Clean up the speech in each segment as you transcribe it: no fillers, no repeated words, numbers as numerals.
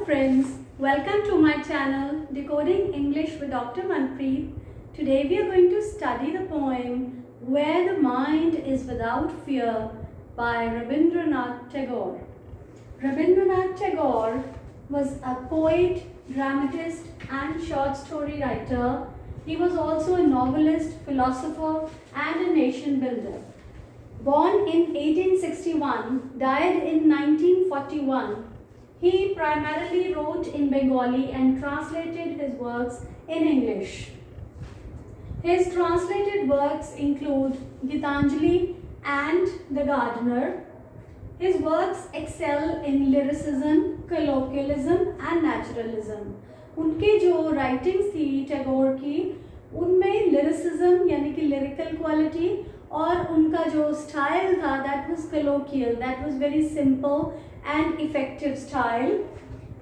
friends, welcome to my channel Decoding English with Dr. Manpreet. Today we are going to study the poem Where the Mind is Without Fear by Rabindranath Tagore. Rabindranath Tagore was a poet, dramatist and short story writer. He was also a novelist, philosopher and a nation builder. Born in 1861, died in 1941, he primarily wrote in Bengali and translated his works in English. His translated works include Gitanjali and The Gardener. His works excel in lyricism, colloquialism and naturalism. उनके जो writings थी टैगोर की, उनमें lyricism यानी कि lyrical quality और उनका जो स्टाइल था that was colloquial, that was very simple and effective style.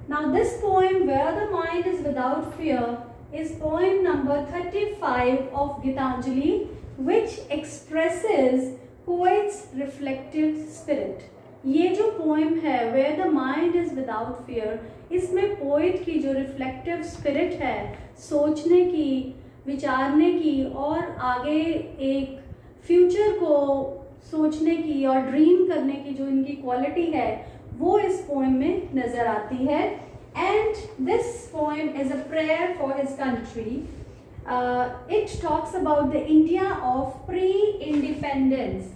Now this poem Where the Mind is Without Fear is poem number 35 of Gitanjali, which expresses poet's reflective spirit. ये जो poem है Where the Mind is Without Fear, इसमें poet की जो reflective spirit है, सोचने की, विचारने की और आगे एक फ्यूचर को सोचने की और ड्रीम करने की जो इनकी क्वालिटी है, वो इस पोएम में नजर आती है. And this poem is a prayer for his country. It talks about the India of pre independence.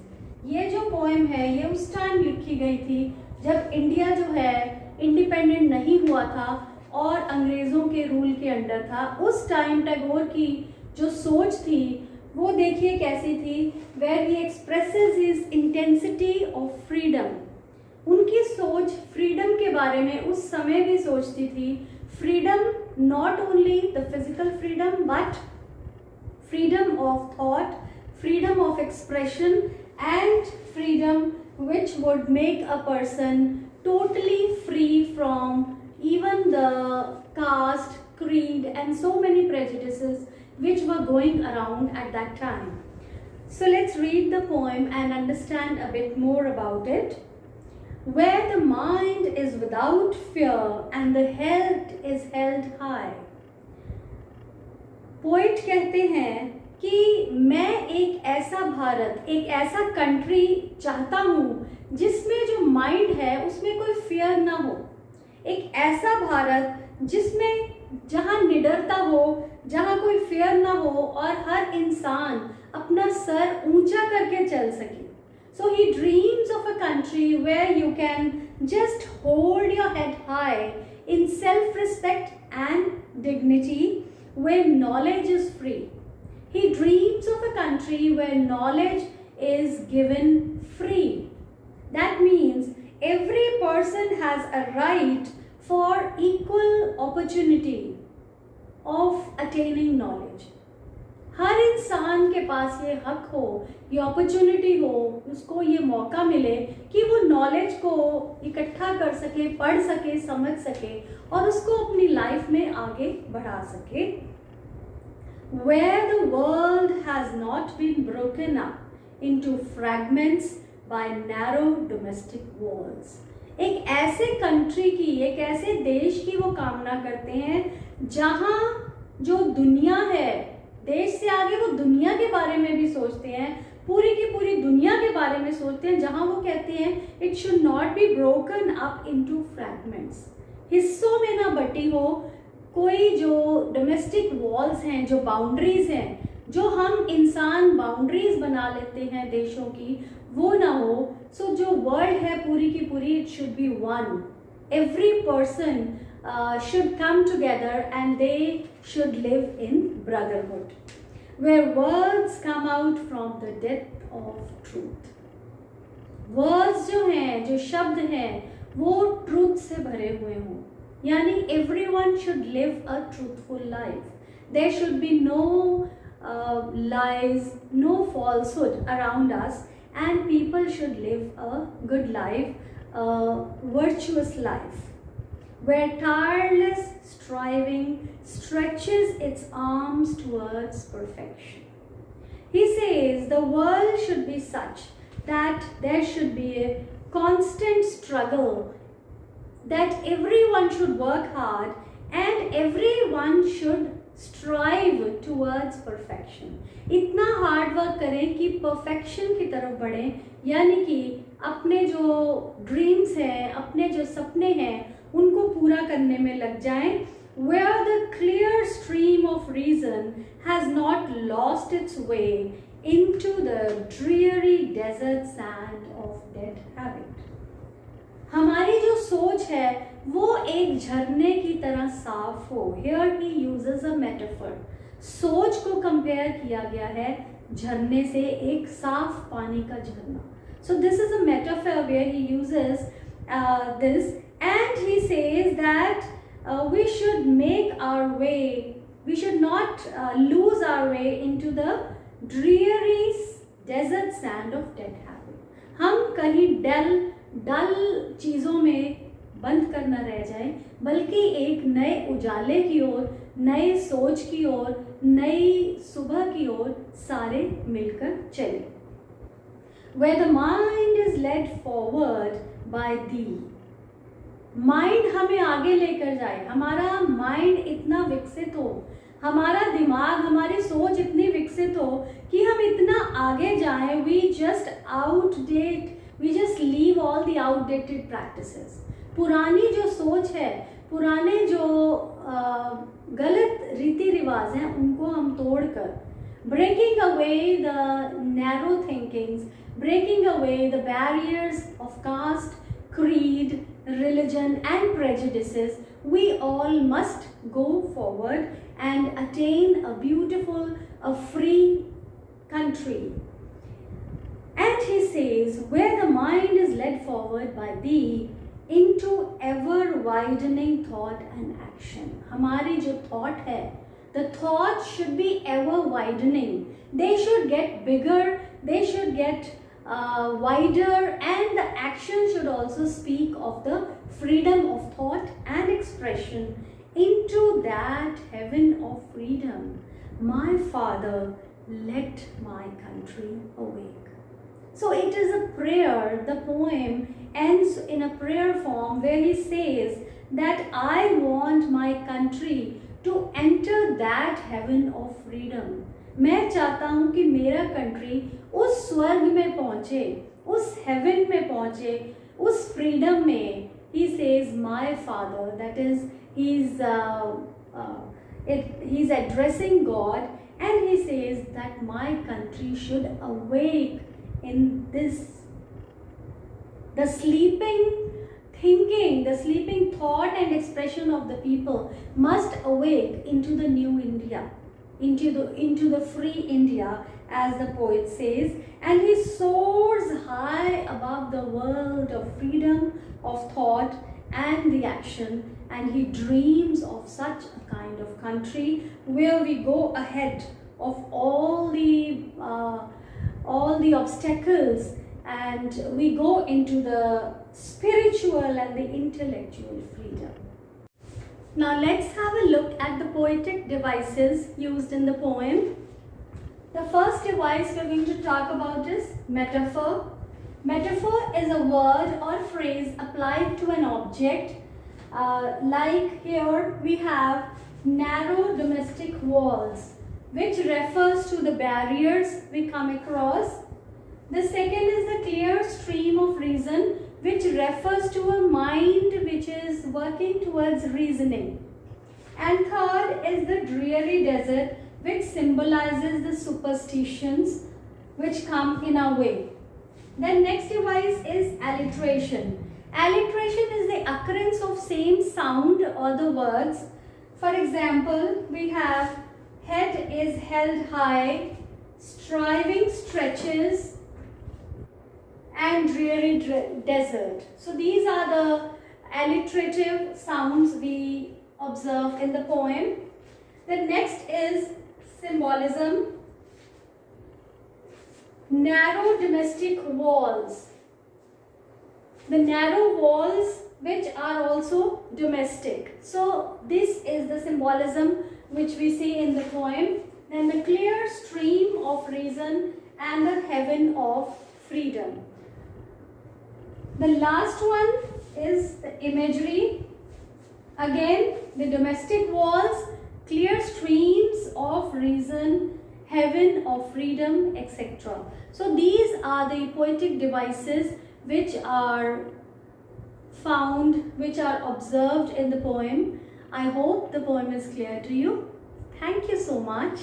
ये जो पोएम है ये उस टाइम लिखी गई थी जब इंडिया जो है इंडिपेंडेंट नहीं हुआ था और अंग्रेज़ों के रूल के अंडर था. उस टाइम टैगोर की जो सोच थी वो देखिए कैसी थी. Where he expresses his intensity of freedom. उनकी सोच फ्रीडम के बारे में उस समय भी सोचती थी. Freedom not only the physical freedom but freedom of thought, freedom of expression and freedom which would make a person totally free from even the caste, creed and so many prejudices which were going around at that time. So let's read the poem and understand a bit more about it. Where the mind is without fear and the head is held high. Poet कहते हैं कि मैं एक ऐसा भारत, एक ऐसा country चाहता हूँ जिसमें जो माइंड है उसमें कोई फियर ना हो. एक ऐसा भारत जिसमें जहाँ निडरता हो, जहाँ कोई फियर ना हो और हर इंसान अपना सर ऊंचा करके चल सके. So he dreams of a country where you can just hold your head high in self-respect and dignity, where knowledge is free. He dreams of a country where knowledge is given free. That means every person has a right for equal opportunity of attaining knowledge. हर इंसान के पास ये हक हो, ये opportunity हो, उसको ये मौका मिले कि वो नॉलेज को इकट्ठा कर सके, पढ़ सके, समझ सके और उसको अपनी लाइफ में आगे बढ़ा सके. Where the world has not been broken up into fragments by narrow domestic walls. एक ऐसे कंट्री की, एक ऐसे देश की वो कामना करते हैं जहाँ जो दुनिया है, देश से आगे वो दुनिया के बारे में भी सोचते हैं, पूरी की पूरी दुनिया के बारे में सोचते हैं, जहाँ वो कहते हैं it should not be broken up into fragments. हिस्सों में ना बटी हो. कोई जो डोमेस्टिक वॉल्स हैं, जो बाउंड्रीज हैं, जो हम इंसान बाउंड्रीज बना लेते हैं देशों की, वो ना हो. सो जो वर्ल्ड है पूरी की पूरी, it should be one. Every person should come together and they should live in brotherhood, where words come out from the depth of truth. Words जो हैं, जो शब्द हैं, वो ट्रूथ से भरे हुए हों. यानी everyone should live a truthful life. There should be no lies, no falsehood around us, and people should live a good life, a virtuous life, where tireless striving stretches its arms towards perfection. He says the world should be such that there should be a constant struggle that everyone should work hard and everyone should strive towards perfection. इतना hard work करें कि perfection की तरफ बढ़ें, यानी कि अपने जो ड्रीम्स हैं, अपने जो सपने हैं, उनको पूरा करने में लग जाएं. Where the clear stream of reason has not lost its way into the dreary desert sand of dead habit. हमारी जो सोच है वो एक झरने की तरह साफ हो. Here he uses a metaphor. सोच को कंपेयर किया गया है झरने से, एक साफ पानी का झरना. So this is a metaphor where he uses this, and he says that we should make our way, we should not lose our way into the dreary desert sand of dead habit. हम कहीं डल चीज़ों में बंद कर न रह जाएं, बल्कि एक नए उजाले की ओर, नए सोच की ओर, नई सुबह की ओर सारे मिलकर चलें. Where the mind is led forward by thee. Mind हमें आगे लेकर जाए, हमारा माइंड इतना विकसित हो, हमारा दिमाग, हमारी सोच इतनी विकसित हो कि हम इतना आगे जाएं. We just leave all the outdated practices. पुरानी जो सोच है, पुराने जो गलत रीति रिवाज हैं, उनको हम तोड़कर, breaking away the narrow thinkings, breaking away the barriers of caste, creed, religion and prejudices, we all must go forward and attain a beautiful, a free country. And he says, where the mind is led forward by thee into ever widening thought and action. हमारी जो thought है, the thoughts should be ever widening. They should get bigger, they should get wider, and the action should also speak of the freedom of thought and expression into that heaven of freedom. My Father, let my country awake. So it is a prayer. The poem ends in a prayer form where he says that I want my country to enter that heaven of freedom. मैं चाहता हूँ कि मेरा country उस स्वर्ग में पहुँचे, उस हेवन में पहुँचे, उस फ्रीडम में. He says, my Father, that is, he's addressing God, and he says that my country should awake in this, the sleeping thinking, the sleeping thought and expression of the people must awake into the new India, into the free India, as the poet says. And he soars high above the world of freedom, of thought and the action, and he dreams of such a kind of country where we go ahead of all the obstacles, and we go into the spiritual and the intellectual freedom. Now let's have a look at the poetic devices used in the poem. The first device we're going to talk about is metaphor. Metaphor is a word or phrase applied to an object. Like here we have narrow domestic walls, which refers to the barriers we come across. The second is the clear stream of reason, which refers to a mind which is working towards reasoning. And third is the dreary desert, which symbolizes the superstitions which come in our way. The next device is alliteration. Alliteration is the occurrence of same sound or the words. For example, we have head is held high, striving stretches, and dreary desert. So these are the alliterative sounds we observe in the poem. The next is symbolism. Narrow domestic walls. The narrow walls which are also domestic. So this is the symbolism which we see in the poem. Then the clear stream of reason and the heaven of freedom. The last one is the imagery. Again, the domestic walls, clear streams of reason, heaven of freedom, etc. So these are the poetic devices which are found, which are observed in the poem. I hope the poem is clear to you. Thank you so much.